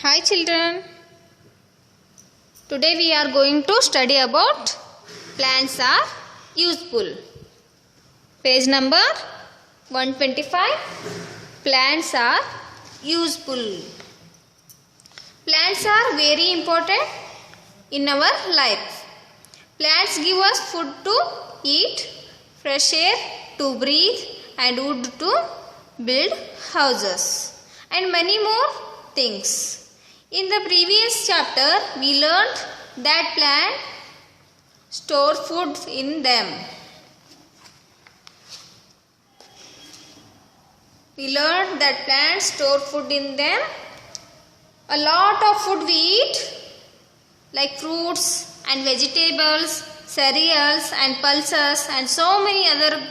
Hi children. Today we are going to study about plants are useful. Page number 125. Plants are useful. Plants are very important in our life. Plants give us food to eat, fresh air to breathe and wood to build houses and many more things. In the previous chapter, we learned that plants store food in them. We learned that plants store food in them. A lot of food we eat, like fruits and vegetables, cereals and pulses and so many other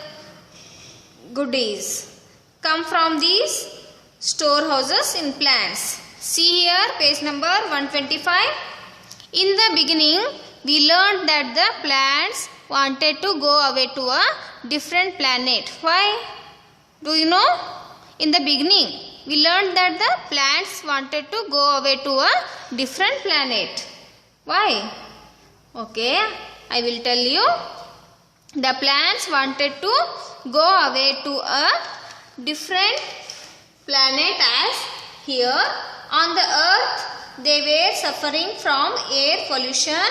goodies, come from these storehouses in plants. See here, page number 125. In the beginning, we learned that the plants wanted to go away to a different planet. Why? Do you know? In the beginning, we learned that the plants wanted to go away to a different planet. Why? Okay, I will tell you. The plants wanted to go away to a different planet as here on the earth they were suffering from air pollution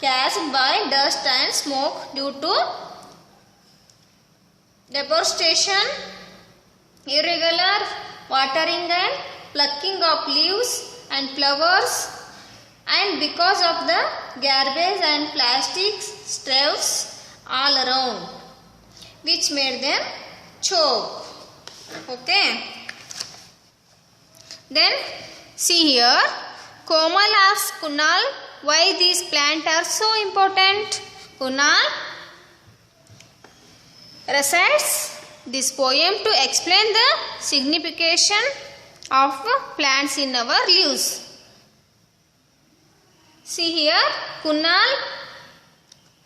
caused by dust and smoke due to deforestation, irregular watering and plucking of leaves and flowers, and because of the garbage and plastic straws all around, which made them choke. Okay. Then see here, Komal asks Kunal why these plants are so important. Kunal recites this poem to explain the signification of plants in our lives. See here, Kunal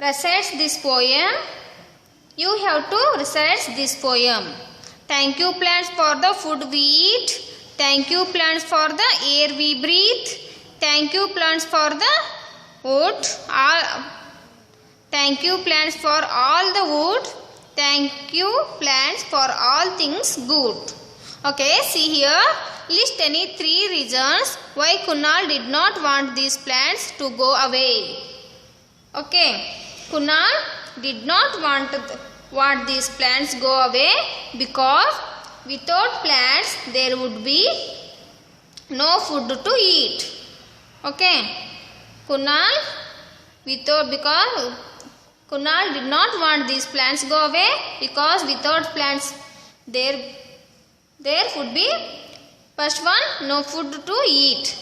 recites this poem. You have to recite this poem. Thank you plants for the food we eat. Thank you plants for the air we breathe. Thank you plants for the wood. Thank you plants for all the wood. Thank you plants for all things good. Okay, see here. List any 3 reasons why Kunal did not want these plants to go away. Okay, Kunal did not want these plants go away because without plants there would be no food to eat. Okay, because Kunal did not want these plants go away because without plants there would be, first one, no food to eat.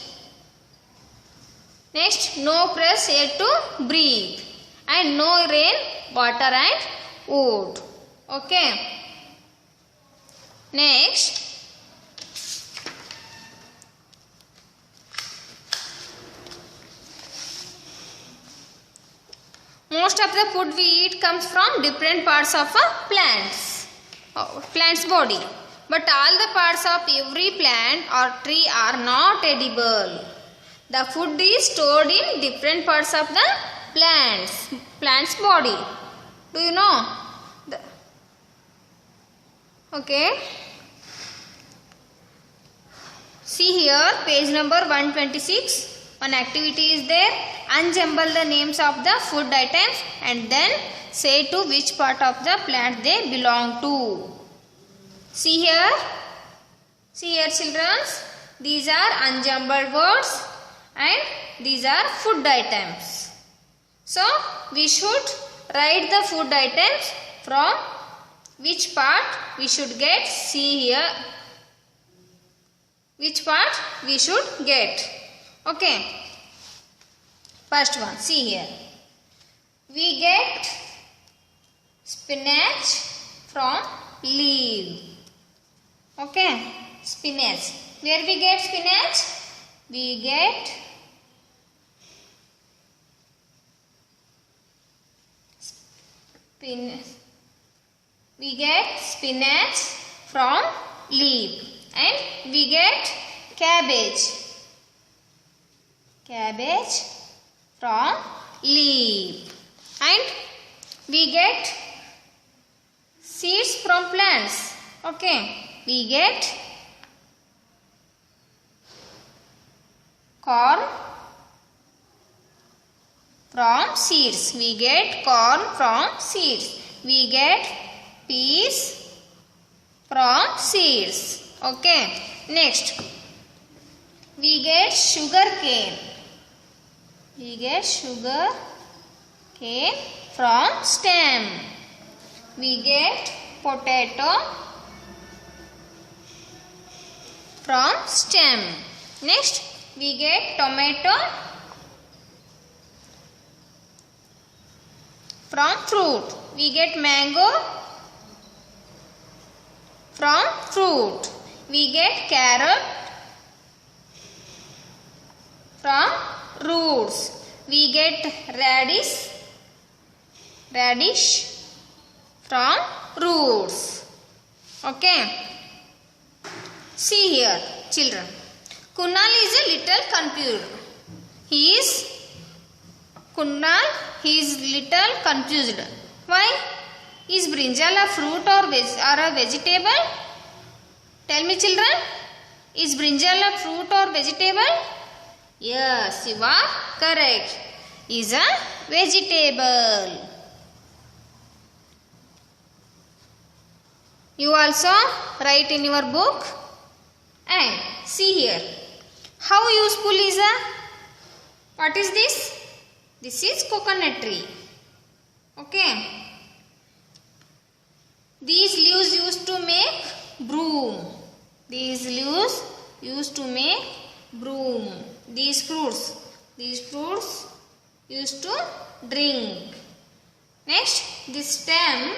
Next, no fresh air to breathe and no rain, water and wood. Okay. Next, most of the food we eat comes from different parts of a plant's body. But all the parts of every plant or tree are not edible. The food is stored in different parts of the plant's body. Do you know? Okay. See here, page number 126. One activity is there. Unjumble the names of the food items and then say to which part of the plant they belong to. See here children. These are unjumbled words and these are food items. So, we should write the food items from which part we should get. See here, which part we should get. Okay. First one, see here. We get spinach from leaf. Okay, spinach. Where we get spinach? We get spinach from leaf and we get cabbage cabbage from leaf. And we get seeds from plants. Okay, we get corn from seeds. We get corn from seeds. We get peas from seeds. Okay, next we get sugar cane. We get sugar cane from stem. We get potato from stem. Next we get tomato from fruit. We get mango from fruit. We get carrot from roots. We get radish from roots. Okay. See here, children. Kunal is a little confused. He is little confused. Why? Is brinjal a fruit or a vegetable? Tell me, children. Is brinjal a fruit or vegetable? Yes, you are correct. Is a vegetable. You also write in your book. And see here. How useful is a? What is this? This is coconut tree. Okay. These leaves used to make broom. These leaves used to make broom. These fruits used to drink. Next, this stem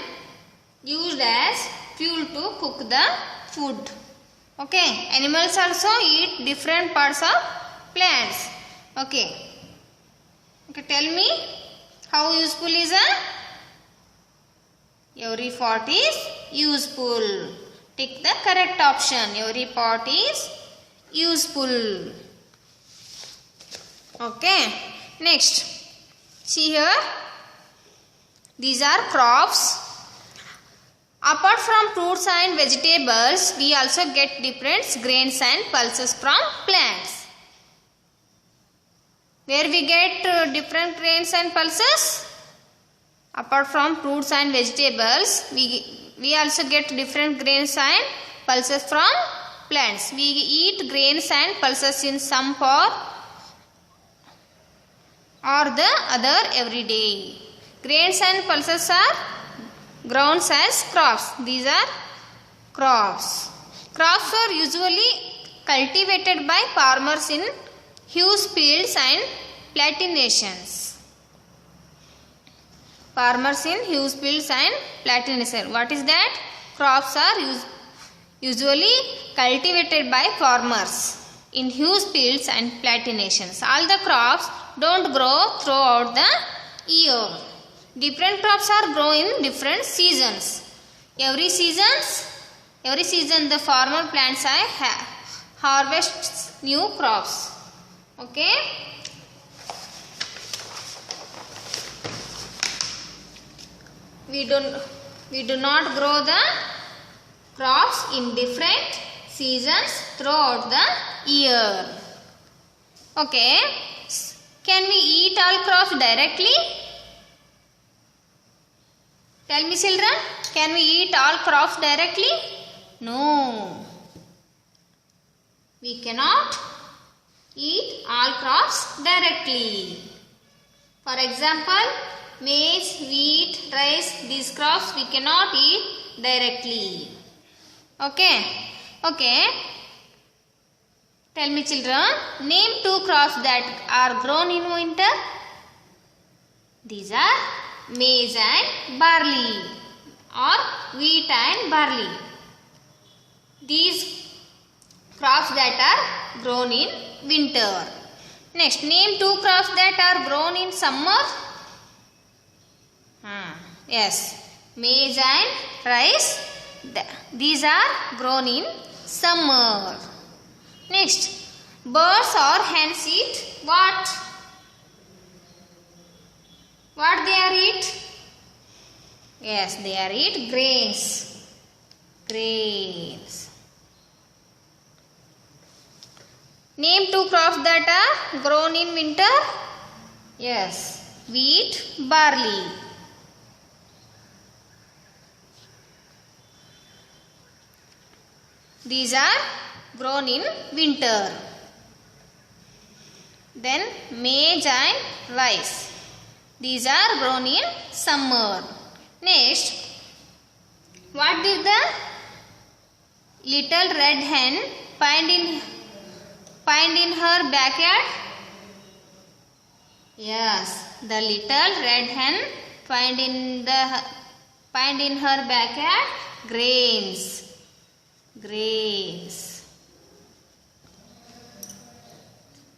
used as fuel to cook the food. Okay, animals also eat different parts of plants. Okay. Okay, tell me how useful is a? Every part is useful. Tick the correct option. Every part is useful. Okay. Next. See here. These are crops. Apart from fruits and vegetables, we also get different grains and pulses from plants. Where we get different grains and pulses? Apart from fruits and vegetables, we also get different grains and pulses from plants. We eat grains and pulses in some form or the other every day. Grains and pulses are grown as crops. These are crops. Crops are usually cultivated by farmers in huge fields and plantations. Farmers in huge fields and plantations. What is that? Crops are usually cultivated by farmers in huge fields and plantations. All the crops don't grow throughout the year. Different crops are grown in different seasons. Every season the farmer plants harvests new crops. Okay. We do not grow the crops in different seasons throughout the year. Okay. Can we eat all crops directly? Tell me, children, can we eat all crops directly? No. We cannot eat all crops directly. For example, maize, wheat, rice, these crops we cannot eat directly. Okay. Okay. Tell me, children, name 2 crops that are grown in winter. These are maize and barley, or wheat and barley. These crops that are grown in winter. Next, name 2 crops that are grown in summer. Yes, maize and rice. These are grown in summer. Next, Birds or hens eat what? What they are eat? Yes, they are eat grains. Grains. Name 2 crops that are grown in winter. Yes, wheat, barley. These are grown in winter. Then maize and rice. These are grown in summer. Next, what did the little red hen find in her backyard? Yes, the little red hen find in her backyard grains. Grains.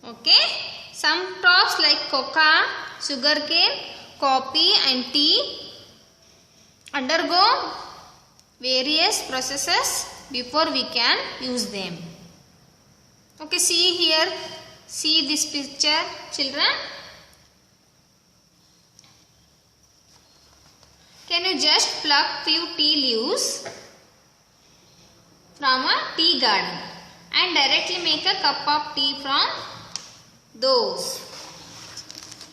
Okay. Some crops like cocoa, sugarcane, coffee and tea undergo various processes before we can use them. Okay, see here. See this picture, children. Can you just pluck few tea leaves from a tea garden and directly make a cup of tea from those?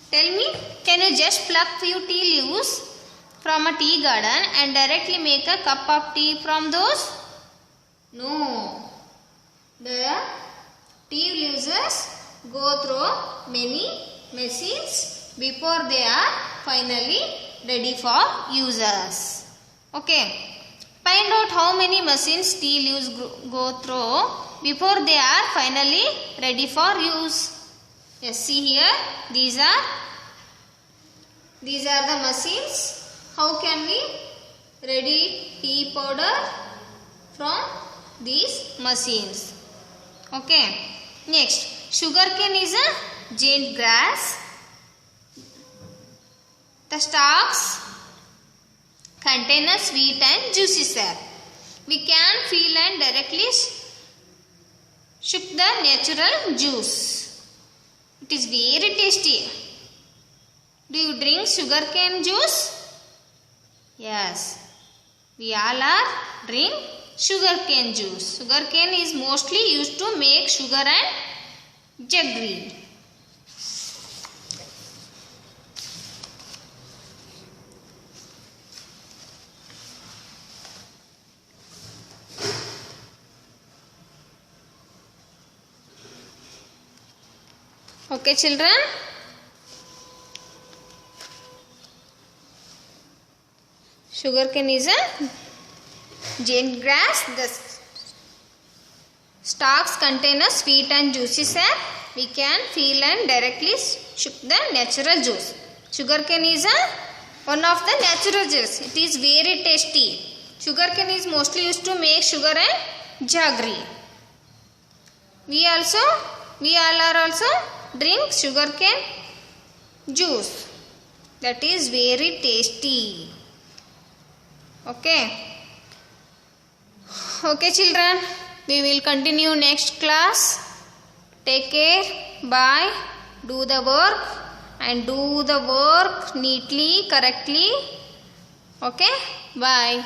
Tell me, can you just pluck few tea leaves from a tea garden and directly make a cup of tea from those? No. The tea leaves go through many machines before they are finally ready for users. Okay. Find out how many machines tea leaves go through before they are finally ready for use. Yes, see here. These are the machines. How can we ready tea powder from these machines? Okay. Next, sugarcane is a jade grass. The stalks contain a sweet and juicy sap. We can feel and directly shook the natural juice. It is very tasty. Do you drink sugarcane juice? Yes. We all are drink sugarcane juice. Sugarcane is mostly used to make sugar and jaggery. Okay, children. Sugarcane is a jade grass. The stalks contain a sweet and juicy sap. We can feel and directly shook the natural juice. Sugarcane is one of the natural juice. It is very tasty. Sugarcane is mostly used to make sugar and jaggery. We all are also drink sugarcane juice. That is very tasty. Okay. Okay, children. We will continue next class. Take care. Bye. Do the work and do the work neatly, correctly. Okay. Bye.